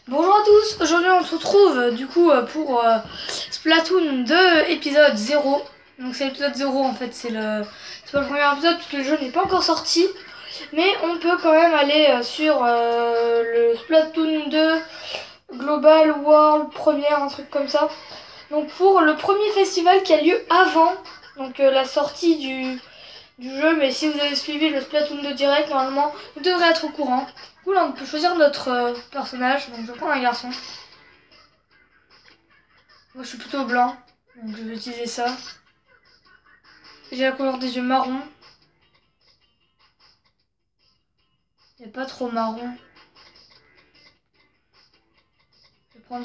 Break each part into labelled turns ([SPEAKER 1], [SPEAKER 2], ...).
[SPEAKER 1] Bonjour à tous, aujourd'hui on se retrouve pour Splatoon 2 épisode 0. Donc c'est l'épisode 0 en fait, c'est pas le premier épisode puisque le jeu n'est pas encore sorti. Mais on peut quand même aller sur le Splatoon 2 Global World Premiere, un truc comme ça. Donc pour le premier festival qui a lieu avant la sortie du jeu, mais si vous avez suivi le Splatoon 2 direct, normalement vous devrez être au courant. Là on peut choisir notre personnage, donc je vais prendre un garçon. Moi je suis plutôt blanc, donc je vais utiliser ça. J'ai la couleur des yeux marron. Il n'y a pas trop marron. Je vais prendre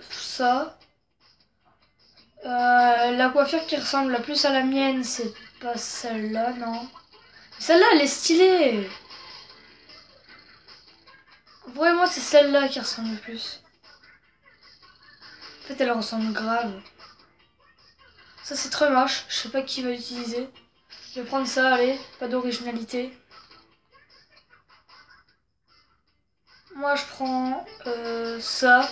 [SPEAKER 1] ça. La coiffure qui ressemble la plus à la mienne, c'est pas celle-là, non. Celle-là elle est stylée. Pour moi c'est celle-là qui ressemble le plus. En fait elle ressemble grave. Ça c'est très moche, je sais pas qui va l'utiliser. Je vais prendre ça, allez, pas d'originalité. Moi je prends ça.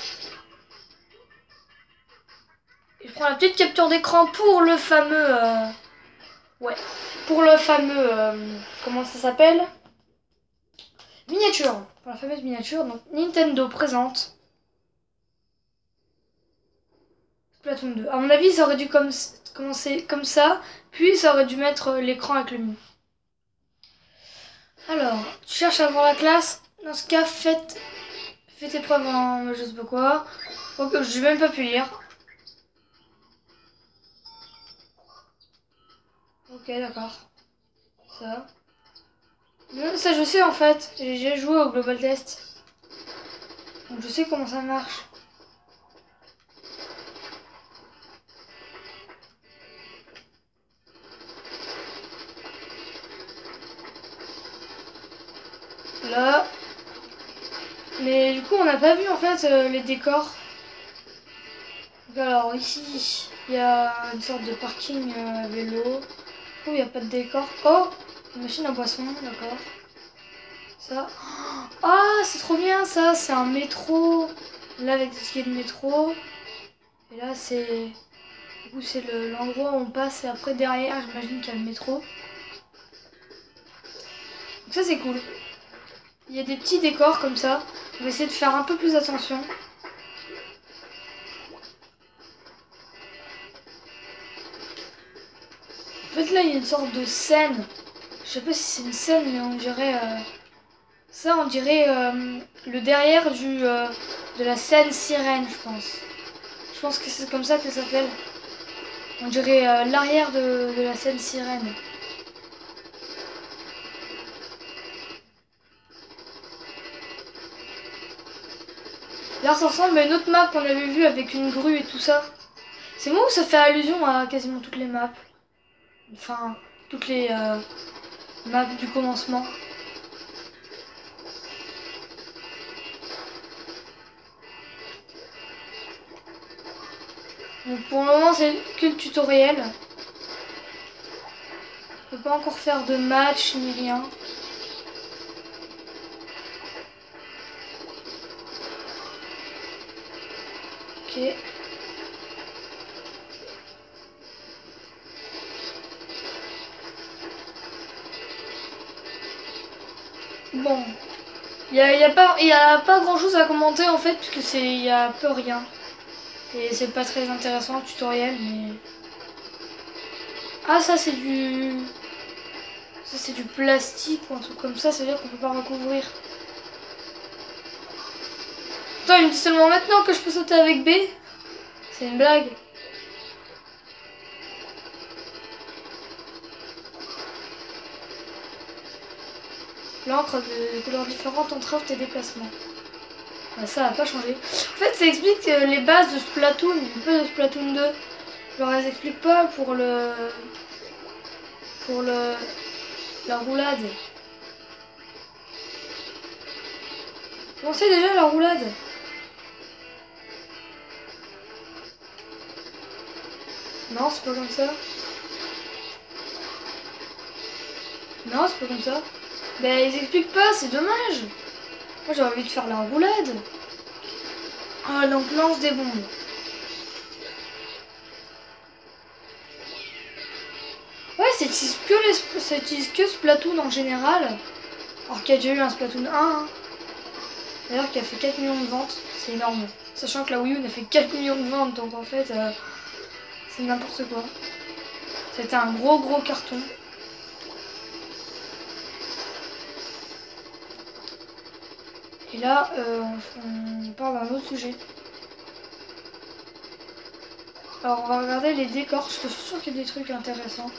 [SPEAKER 1] Et je prends la petite capture d'écran pour le fameux... pour le fameux... comment ça s'appelle? Miniature. Pour la fameuse miniature. Donc Nintendo présente Splatoon 2. À mon avis ça aurait dû commencer comme ça. Puis ça aurait dû mettre l'écran avec le mien. Alors, tu cherches à voir la classe. Dans ce cas, faites épreuve en je sais pas quoi. Donc je vais même pas pu lire. Ok, d'accord. Ça. Ça je sais en fait. J'ai joué au Global Test. Donc je sais comment ça marche. Là. Mais du coup on n'a pas vu en fait les décors. Donc, alors ici il y a une sorte de parking vélo. Oh, il n'y a pas de décor. Oh, une machine à boisson, d'accord. Ça. Ah, c'est trop bien ça, c'est un métro. Là avec des tickets de métro. Et là c'est... Du coup c'est l'endroit où on passe et après derrière j'imagine qu'il y a le métro. Donc ça c'est cool. Il y a des petits décors comme ça. On va essayer de faire un peu plus attention. En fait là il y a une sorte de scène. Je sais pas si c'est une scène mais on dirait... Ça on dirait le derrière de la scène sirène je pense. Je pense que c'est comme ça que ça s'appelle. On dirait l'arrière de la scène sirène. Là ça ressemble à une autre map qu'on avait vue avec une grue et tout ça. C'est moi où ça fait allusion à quasiment toutes les maps. Enfin, toutes les maps du commencement. Donc pour le moment c'est que le tutoriel. On peut pas encore faire de match ni rien. Ok. Bon. Il y a pas grand chose à commenter en fait puisque il y a peu rien. Et c'est pas très intéressant le tutoriel mais... Ah ça c'est du... Ça c'est du plastique ou un truc comme ça veut dire qu'on peut pas recouvrir. Attends, il me dit seulement maintenant que je peux sauter avec B. C'est une blague. L'encre de couleurs différentes entrave tes déplacements. Bah, ça n'a pas changé. En fait, ça explique les bases de Splatoon, un peu de Splatoon 2. Alors, elles expliquent pas pour la roulade. Comment c'est déjà la roulade? Non, c'est pas comme ça. Non, c'est pas comme ça. Ben, ils expliquent pas, c'est dommage. Moi, j'ai envie de faire la roulade. Ah, donc lance des bombes. Ouais, c'est que Splatoon en général. Alors qu'il y a déjà eu un Splatoon 1. Hein. D'ailleurs, qui a fait 4 millions de ventes. C'est énorme. Sachant que la Wii U n'a fait 4 millions de ventes. Donc en fait, c'est n'importe quoi. C'était un gros carton. Et là, on parle d'un autre sujet. Alors, on va regarder les décors, parce que je suis sûre qu'il y a des trucs intéressants.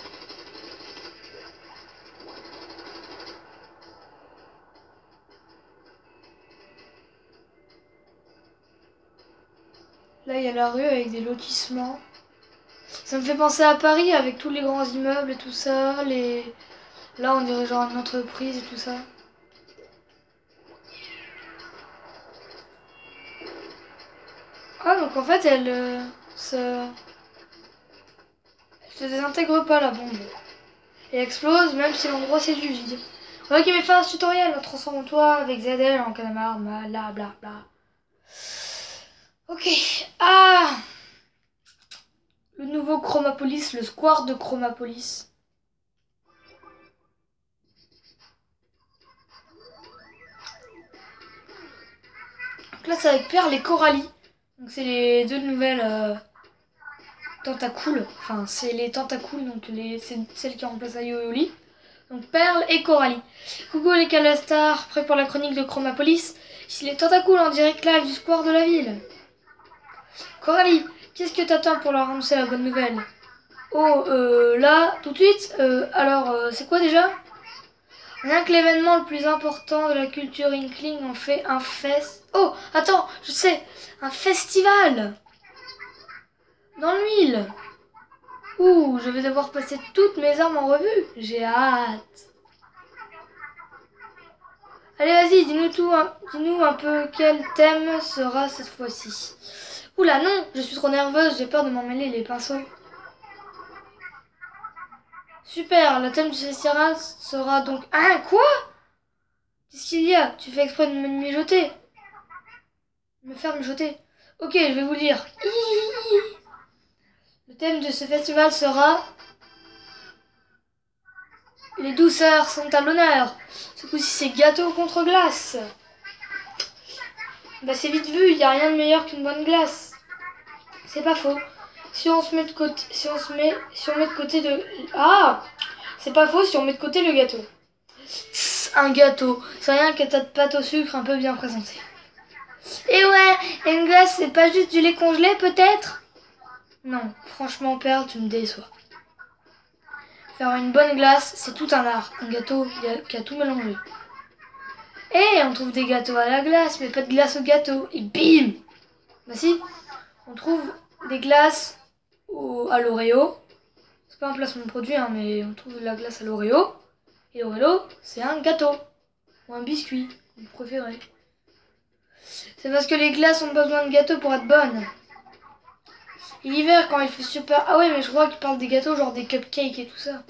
[SPEAKER 1] Là, il y a la rue avec des lotissements. Ça me fait penser à Paris avec tous les grands immeubles et tout ça. Là, on dirait genre une entreprise et tout ça. Ah, donc en fait, elle se désintègre pas la bombe. Et explose même si l'endroit c'est du vide. Ok, mais fin de ce tutoriel, transforme-toi avec ZL en calamar, bla bla bla. Ok. Ah, le nouveau Chromapolis, le square de Chromapolis. Donc là, c'est avec Perle et Coralie. Donc c'est les deux nouvelles tentacoules. Enfin, c'est les tentacoules, donc c'est celles qui remplacent Ayoyoli. Donc Perle et Coralie. Coucou les Calastars, prêts pour la chronique de Chromapolis. Ici les tentacoules en direct live du square de la ville. Coralie, qu'est-ce que t'attends pour leur annoncer la bonne nouvelle? Oh, là, tout de suite c'est quoi déjà? Rien que l'événement le plus important de la culture Inkling en fait un fest... Oh, attends, je sais, un festival dans l'huile. Ouh, je vais devoir passer toutes mes armes en revue. J'ai hâte. Allez, vas-y, dis-nous tout, hein. Dis-nous un peu quel thème sera cette fois-ci. Oula, non, je suis trop nerveuse, j'ai peur de m'emmêler les pinceaux. Super, le thème du festival sera donc... Ah, quoi? Qu'est-ce qu'il y a? Tu fais exprès de me mijoter? Me faire mijoter? Ok, je vais vous lire. Le thème de ce festival sera... Les douceurs sont à l'honneur. Ce coup-ci, c'est gâteau contre glace. Bah, c'est vite vu, il n'y a rien de meilleur qu'une bonne glace. C'est pas faux. Si on met de côté de... Ah! C'est pas faux si on met de côté le gâteau. Un gâteau, c'est rien qu'un tas de pâte au sucre un peu bien présenté. Et ouais, une glace, c'est pas juste du lait congelé peut-être? Non, franchement, Perle, tu me déçois. Faire une bonne glace, c'est tout un art. Un gâteau qui a tout mélangé. Et on trouve des gâteaux à la glace, mais pas de glace au gâteau. Et bim! Bah si, on trouve des glaces à l'Oreo. C'est pas un placement de produit, hein, mais on trouve de la glace à l'Oreo. Et l'Oreo, c'est un gâteau. Ou un biscuit, vous préférez. C'est parce que les glaces ont besoin de gâteaux pour être bonnes. Et l'hiver, quand il fait super... Ah ouais, mais je crois qu'il parle des gâteaux, genre des cupcakes et tout ça.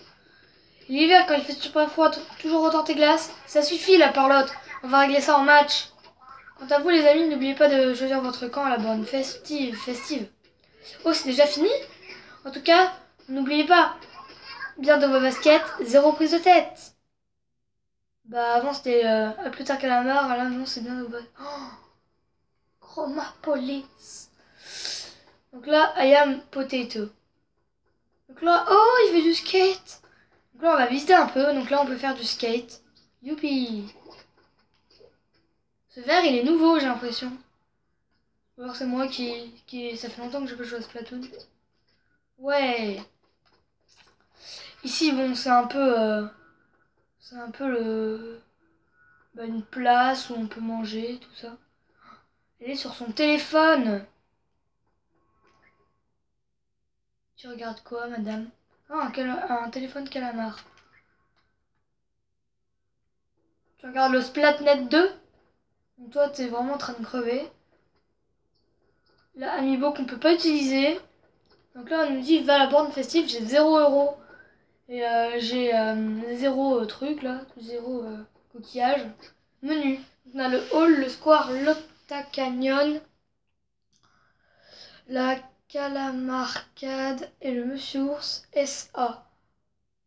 [SPEAKER 1] Et l'hiver, quand il fait super froid, toujours autant tes glaces. Ça suffit, la parlotte. On va régler ça en match. Quant à vous, les amis, n'oubliez pas de choisir votre camp à la borne festive. Oh, c'est déjà fini? En tout cas, n'oubliez pas, bien dans vos baskets, 0 prise de tête. Bah, avant, c'était à plus tard calamar. Là, non, c'est bien dans vos baskets. Oh, Chromapolis. Donc là, I am potato. Donc là, oh, il fait du skate. Donc là, on va visiter un peu. Donc là, on peut faire du skate. Youpi. Ce verre, il est nouveau, j'ai l'impression. Ou alors c'est moi qui... Ça fait longtemps que je peux jouer à Splatoon. Ouais. Ici, bon, c'est un peu... c'est un peu une place où on peut manger, tout ça. Elle est sur son téléphone. Tu regardes quoi, madame? Ah, un téléphone calamar. Tu regardes le Splatnet 2. Donc toi, t'es vraiment en train de crever. Là, Amiibo qu'on peut pas utiliser. Donc là, on nous dit, va à la borne festive, j'ai 0 €. Et j'ai 0 truc là, 0 coquillage. Menu. On a le hall, le square, l'Octa Canyon. La calamarcade et le monsieur ours SA.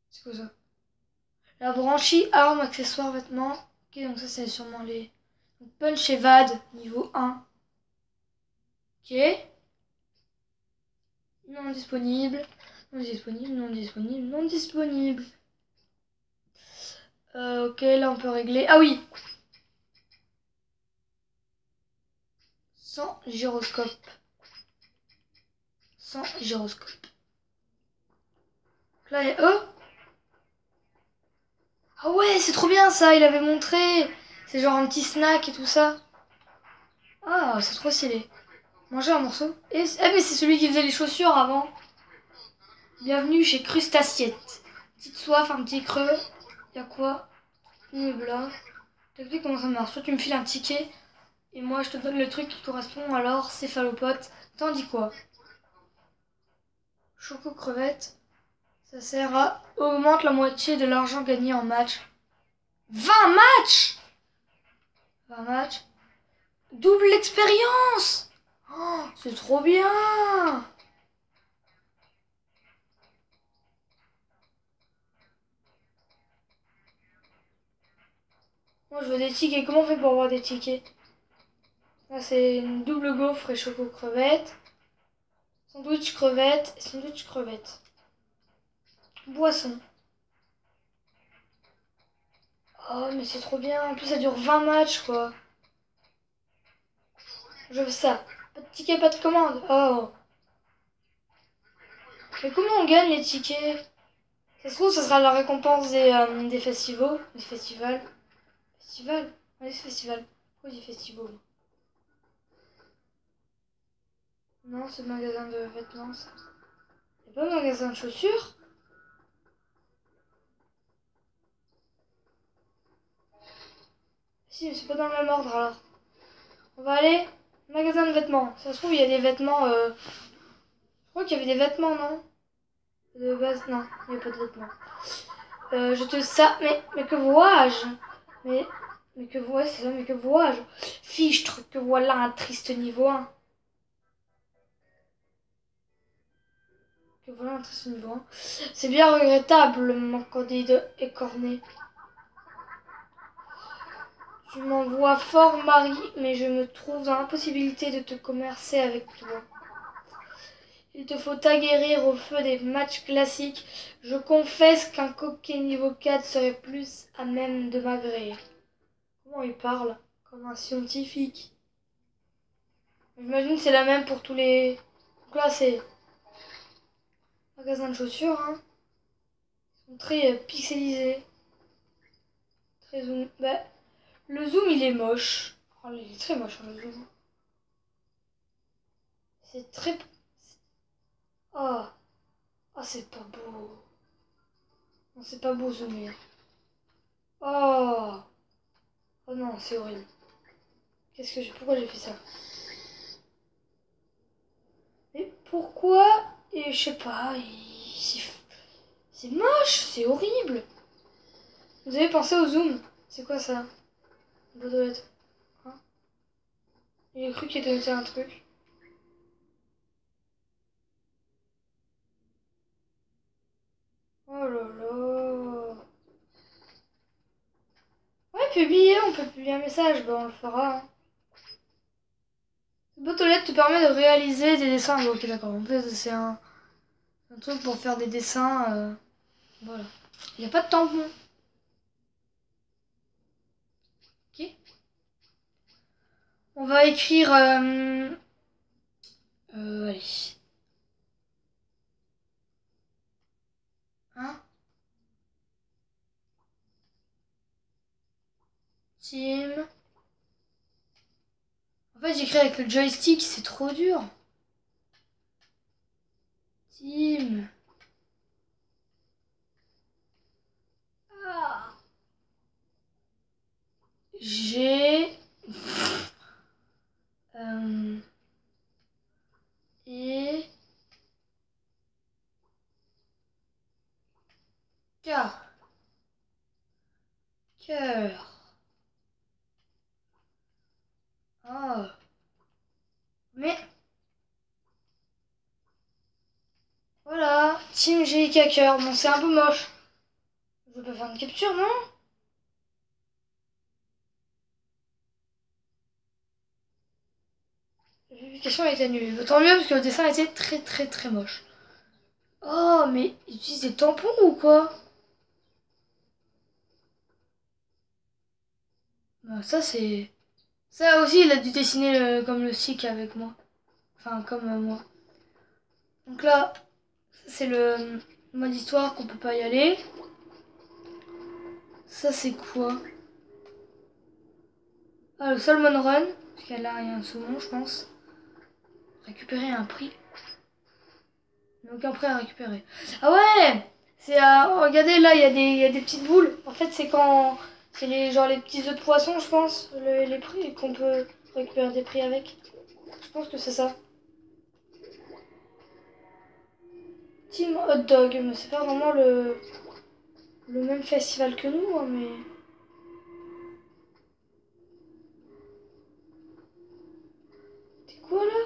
[SPEAKER 1] C'est quoi ça? La branchie, armes, accessoires, vêtements. Ok, donc ça c'est sûrement les... Punch et Vade, niveau 1. Ok. Non disponible. Non disponible, non disponible, non disponible. Ok, là on peut régler. Ah oui! Sans gyroscope. Sans gyroscope. Là, il y a... Oh! Ah ouais, c'est trop bien ça, il avait montré. C'est genre un petit snack et tout ça. Ah, c'est trop stylé. Manger un morceau. Et... Eh mais c'est celui qui faisait les chaussures avant. Bienvenue chez Crustaciette. Petite soif, un petit creux. Y'a quoi? Une blanc. T'expliques comment ça marche. Toi tu me files un ticket et moi je te donne le truc qui correspond alors céphalopote. T'en dis quoi? Choco crevette. Ça sert à augmente la moitié de l'argent gagné en match. 20 matchs! 20 matchs. Double expérience! Oh, c'est trop bien! Moi je veux des tickets. Comment on fait pour avoir des tickets? Là c'est une double gaufre et choco crevette. Sandwich crevette et sandwich crevette. Boisson. Oh mais c'est trop bien. En plus ça dure 20 matchs quoi. Je veux ça. Pas de ticket, pas de commande. Oh. Mais comment on gagne les tickets? Ça se trouve ça sera la récompense des festivals. Des festivals. Festival? Ouais, festival. Pourquoi je dis festival? Non, c'est le magasin de vêtements ça. Y'a pas le magasin de chaussures? Si, mais c'est pas dans le même ordre alors. On va aller magasin de vêtements. Ça se trouve, il y a des vêtements. Je crois qu'il y avait des vêtements, non? De base, non, il n'y a pas de vêtements. Je te ça. Mais que vois-je? Mais que vois c'est ça, mais que vois-je? Fichtre, que voilà un triste niveau 1. Que voilà un triste niveau 1. C'est bien regrettable, mon candidat écorné. Tu m'envoies fort, Marie, mais je me trouve dans l'impossibilité de te commercer avec toi. Il te faut t'aguerrir au feu des matchs classiques. Je confesse qu'un coquet niveau 4 serait plus à même de m'agréer. Comment il parle? Comme un scientifique. J'imagine que c'est la même pour tous les... Donc là, c'est magasin de chaussures. Hein. Ils sont très pixelisés. Très zoom. Bah, le zoom, il est moche. Oh, il est très moche, hein, le zoom. C'est très... Oh, oh c'est pas beau. Non, c'est pas beau zoomer. Oh, oh non, c'est horrible. Qu'est-ce que j'ai... Pourquoi j'ai fait ça? Mais pourquoi? Et je sais pas, c'est moche, c'est horrible. Vous avez pensé au zoom? C'est quoi ça? Baudouette. Hein? J'ai cru qu'il était un truc. Oh là là. Ouais, publier, on peut publier un message, bah on le fera. Hein. Botolette te permet de réaliser des dessins. Bon, ok, d'accord. En fait, c'est un truc pour faire des dessins. Voilà. Il n'y a pas de tampon. Ok. On va écrire. Allez. Hein? Team. En fait, j'écris avec le joystick, c'est trop dur. Team. Ah. G. Et. K. Cœur. Oh. Mais. Team G Hacker. Bon, c'est un peu moche. Je peux faire une capture, non? La publication a été annulée. Tant mieux parce que le dessin était très moche. Oh, mais ils utilisent des tampons ou quoi? Bah, ça c'est... Ça aussi, il a dû dessiner comme le SIC avec moi. Enfin, comme moi. Donc là, c'est le mode histoire qu'on peut pas y aller. Ça c'est quoi? Ah, le Salmon Run. Parce qu'il y a là, il y a un saumon, je pense. Récupérer un prix. Il n'y a aucun prix à récupérer. Ah ouais! C'est à... Regardez, là, il y a des petites boules. En fait, c'est quand... C'est les, genre les petits œufs de poisson, je pense. Les prix qu'on peut récupérer des prix avec. Je pense que c'est ça. Team Hot Dog. Mais c'est pas vraiment le même festival que nous, hein, mais... C'est quoi, là?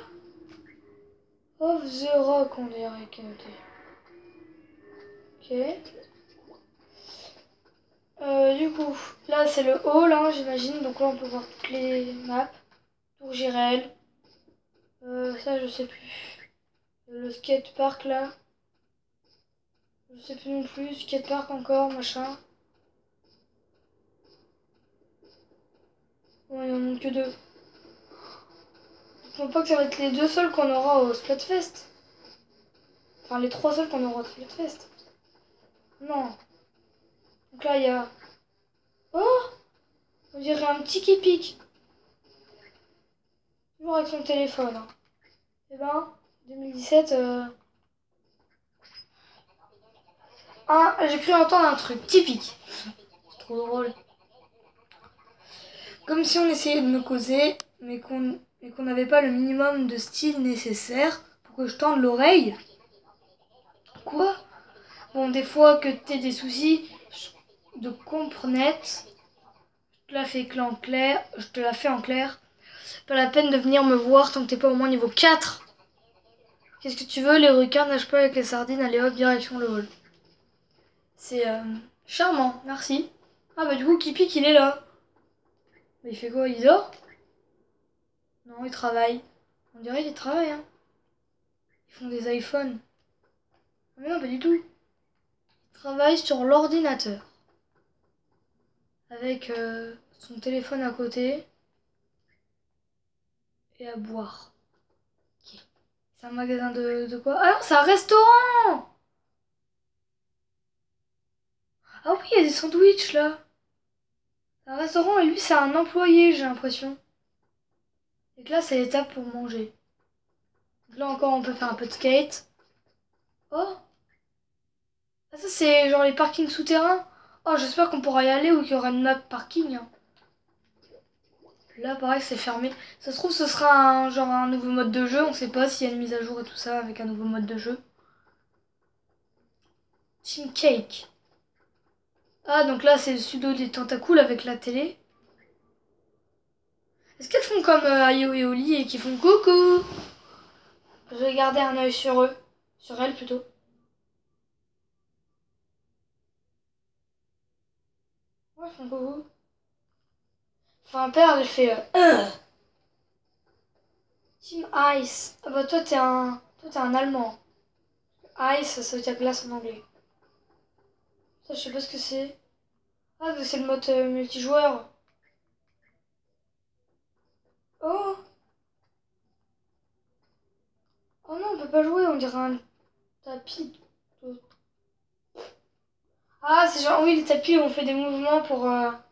[SPEAKER 1] Off the Rock, on dirait que... Ok. Du coup, là c'est le hall, hein, j'imagine. Donc là on peut voir toutes les maps. Tour Jirel. Ça je sais plus. Le skatepark là. Je sais plus non plus. Skatepark encore, machin. Bon, il en manque que deux. Je pense pas que ça va être les deux seuls qu'on aura au Splatfest. Enfin les trois seuls qu'on aura au Splatfest. Non. Donc là il y a... Oh! On dirait un petit qui pique. Toujours avec son téléphone. Hein. Et ben, 2017... Ah, j'ai cru entendre un truc typique. C'est trop drôle. Comme si on essayait de me causer, mais qu'on n'avait pas le minimum de style nécessaire pour que je tende l'oreille. Quoi? Bon, des fois que t'aies des soucis de comprenette, je te la fais en clair. Pas la peine de venir me voir tant que t'es pas au moins niveau 4. Qu'est-ce que tu veux? Les requins nagent pas avec les sardines, allez hop, direction le hall. C'est charmant, merci. Ah bah du coup, Kipik il est là. Mais il fait quoi? Il dort? Non, il travaille. On dirait qu'il travaille, hein. Ils font des iPhones. Mais non, pas du tout. Il travaille sur l'ordinateur. Avec son téléphone à côté. Et à boire. Ok. C'est un magasin de quoi? Ah non, c'est un restaurant! Ah oui, il y a des sandwichs là. C'est un restaurant et lui, c'est un employé, j'ai l'impression. Et que là, c'est l'étape pour manger. Donc là encore, on peut faire un peu de skate. Oh! Ah, ça, c'est genre les parkings souterrains. Oh, j'espère qu'on pourra y aller ou qu'il y aura une map parking. Hein. Là, pareil, c'est fermé. Ça se trouve, ce sera genre un nouveau mode de jeu. On sait pas s'il y a une mise à jour et tout ça avec un nouveau mode de jeu. Team Cake. Ah, donc là, c'est le pseudo des tentacules avec la télé. Est-ce qu'elles font comme Ayo et Oli et qui font coucou? Je vais garder un œil sur eux. Sur elles, plutôt. Ouais, elles font coucou. Enfin, un père, elle fait Team Ice. Ah bah, toi, t'es un Allemand. Ice, ça veut dire glace en anglais. Ça, je sais pas ce que c'est. Ah, bah, c'est le mode multijoueur. Oh! Oh non, on peut pas jouer, on dirait un tapis. Ah, c'est genre, oui, les tapis où on fait des mouvements pour... Ah,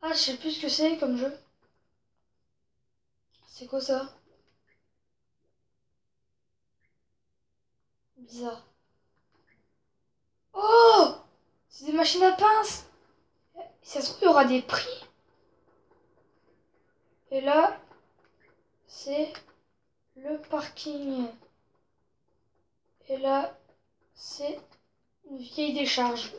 [SPEAKER 1] je sais plus ce que c'est comme jeu. C'est quoi ça? Bizarre. Oh! C'est des machines à pince! Si ça se trouve, il y aura des prix. Et là, c'est le parking. Et là, c'est une vieille décharge.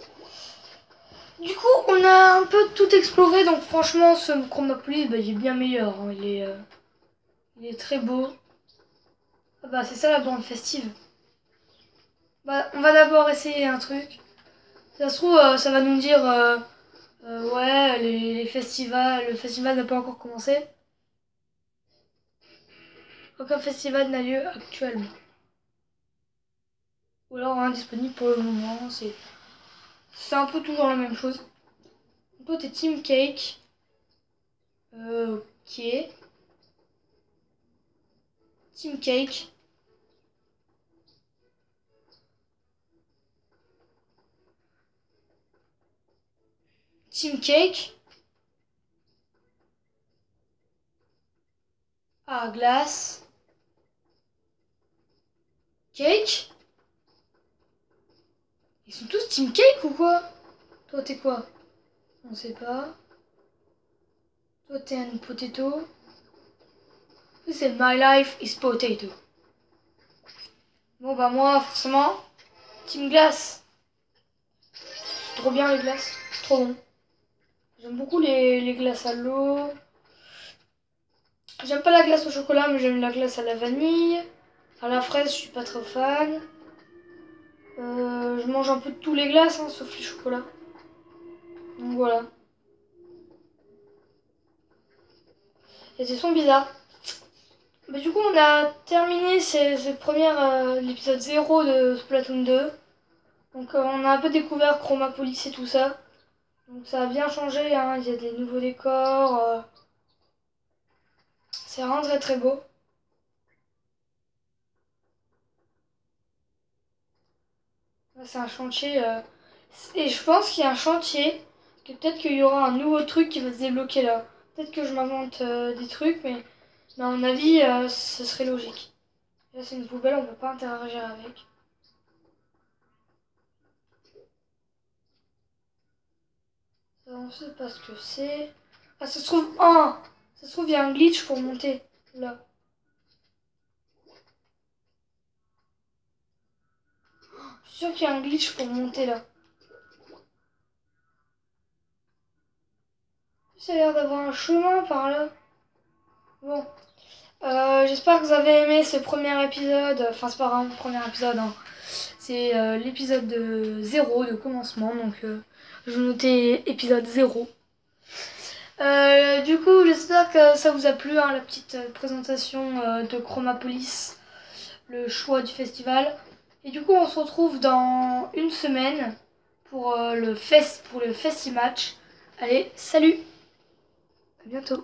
[SPEAKER 1] Du coup, on a un peu tout exploré, donc franchement, ce Chromapolis, bah, il est bien meilleur. Hein. Il est très beau. Ah bah, c'est ça la bande festive. Bah, on va d'abord essayer un truc. Si ça se trouve, ça va nous dire ouais, les festivals, le festival n'a pas encore commencé. Aucun festival n'a lieu actuellement. Ou alors indisponible pour le moment. C'est un peu toujours la même chose. Toi, t'es Team Cake. Ok. Team Cake. Team Cake. Ah, glace. Cake. Ils sont tous Team Cake ou quoi? Toi, t'es quoi? On sait pas. Toi, t'es un potato. C'est My Life is Potato. Bon, bah, moi, forcément, Team Glace. C'est trop bien les glaces. C'est trop bon. J'aime beaucoup les glaces à l'eau. J'aime pas la glace au chocolat, mais j'aime la glace à la vanille. À la fraise, je suis pas trop fan. Je mange un peu de tous les glaces, hein, sauf les chocolats. Donc voilà. Et des sons bizarres. Bah, du coup, on a terminé l'épisode 0 de Splatoon 2. Donc on a un peu découvert Chromapolis et tout ça. Donc ça a bien changé, hein. Il y a des nouveaux décors. C'est vraiment très très beau. Là, c'est un chantier. Et je pense qu'il y a un chantier. Que peut-être qu'il y aura un nouveau truc qui va se débloquer là. Peut-être que je m'invente des trucs, mais à mon avis, ce serait logique. Là, c'est une poubelle, on peut pas interagir avec. Ça, on sait pas ce que c'est. Ah, ça se trouve. Ah, ça se trouve, il y a un glitch pour monter. Là. Je suis sûr qu'il y a un glitch pour monter là. Ça a l'air d'avoir un chemin par là. Bon. J'espère que vous avez aimé ce premier épisode. Enfin, c'est pas vraiment le premier épisode, hein. C'est l'épisode de 0 de commencement. Donc, je vais noter épisode 0. Du coup, j'espère que ça vous a plu, hein, la petite présentation de Chromapolis, le choix du festival. Et du coup, on se retrouve dans une semaine pour le Festimatch. Allez, salut, à bientôt.